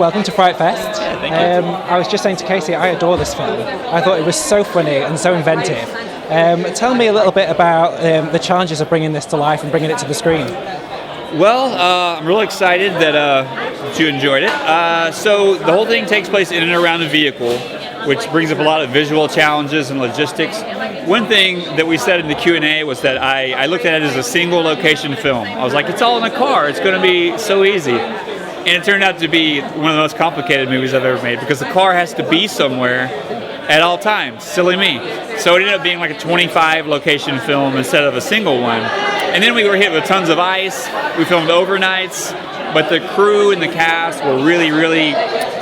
welcome to FrightFest. Yeah, thank you. I was just saying to Casey, I adore this film. I thought it was so funny and so inventive. Tell me a little bit about the challenges of bringing this to life and bringing it to the screen. Well, I'm really excited that you enjoyed it. So the whole thing takes place in and around a vehicle, which brings up a lot of visual challenges and logistics. One thing that we said in the Q&A was that I looked at it as a single location film. I was like, it's all in a car, it's going to be so easy. And it turned out to be one of the most complicated movies I've ever made because the car has to be somewhere at all times. Silly me. So it ended up being like a 25 location film instead of a single one. And then we were hit with tons of ice. We filmed overnights, but the crew and the cast were really, really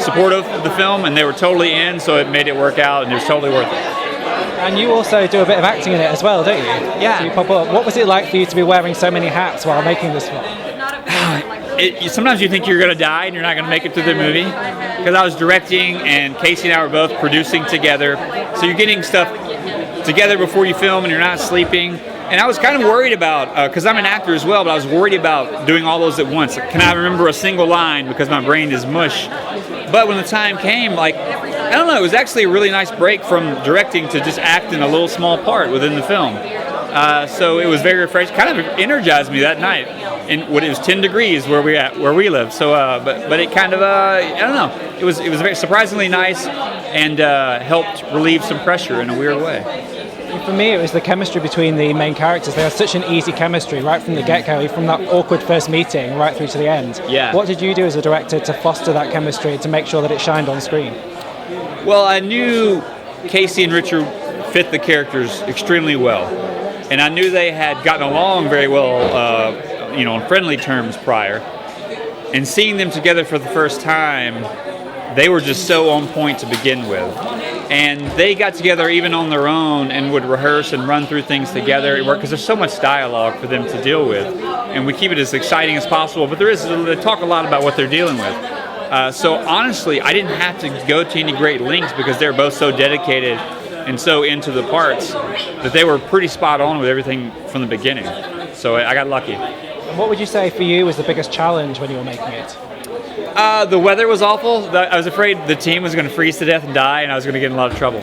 supportive of the film, and they were totally in, so it made it work out, and it was totally worth it. And you also do a bit of acting in it as well, don't you? Yeah. So you pop up. What was it like for you to be wearing so many hats while making this film? Sometimes you think you're going to die and you're not going to make it through the movie. Because I was directing and Casey and I were both producing together. So you're getting stuff together before you film and you're not sleeping. And I was kind of worried about, because I'm an actor as well, but I was worried about doing all those at once. Can I remember a single line because my brain is mush? But when the time came, I don't know, it was actually a really nice break from directing to just acting a little small part within the film. So it was very refreshing, kind of energized me that night. And it was 10 degrees where we live. So, but it kind of, I don't know, it was very surprisingly nice and helped relieve some pressure in a weird way. For me, it was the chemistry between the main characters. They had such an easy chemistry right from the get-go, from that awkward first meeting right through to the end. Yeah. What did you do as a director to foster that chemistry, to make sure that it shined on screen? Well, I knew Casey and Richard fit the characters extremely well. And I knew they had gotten along very well, on friendly terms prior. And seeing them together for the first time, they were just so on point to begin with. And they got together even on their own and would rehearse and run through things together because there's so much dialogue for them to deal with. And we keep it as exciting as possible, but they talk a lot about what they're dealing with. So honestly, I didn't have to go to any great lengths because they're both so dedicated and so into the parts that they were pretty spot on with everything from the beginning. So I got lucky. And what would you say for you was the biggest challenge when you were making it? The weather was awful. I was afraid the team was going to freeze to death and die, and I was going to get in a lot of trouble.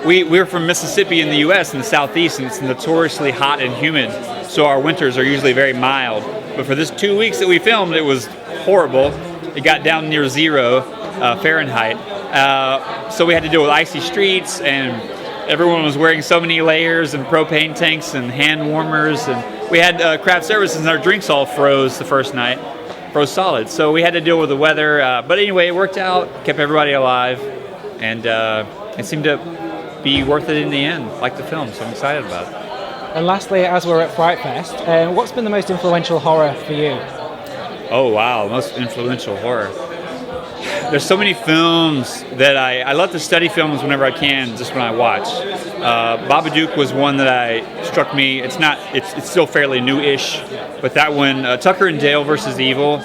We're from Mississippi in the U.S. in the southeast, and it's notoriously hot and humid, so our winters are usually very mild. But for this 2 weeks that we filmed, it was horrible. It got down near 0 Fahrenheit. So we had to deal with icy streets, and everyone was wearing so many layers and propane tanks and hand warmers, and we had craft services, and our drinks all froze the first night. Froze solid. So we had to deal with the weather. But anyway, it worked out, kept everybody alive, and it seemed to be worth it in the end, like the film, so I'm excited about it. And lastly, as we're at FrightFest, what's been the most influential horror for you? Oh, wow, most influential horror. There's so many films that I love to study films whenever I can, just when I watch. Babadook was one that struck me. It's still fairly new-ish, but that one, Tucker and Dale versus Evil,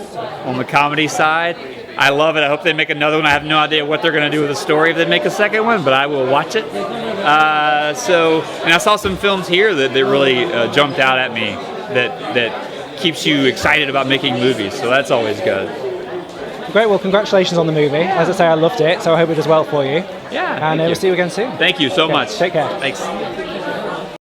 on the comedy side, I love it. I hope they make another one. I have no idea what they're going to do with the story if they make a second one, but I will watch it. And I saw some films here that really jumped out at me that keeps you excited about making movies, so that's always good. Great, well, congratulations on the movie. As I say, I loved it, so I hope it does well for you. Yeah, and we'll see you again soon. Thank you so much. Take care. Thanks.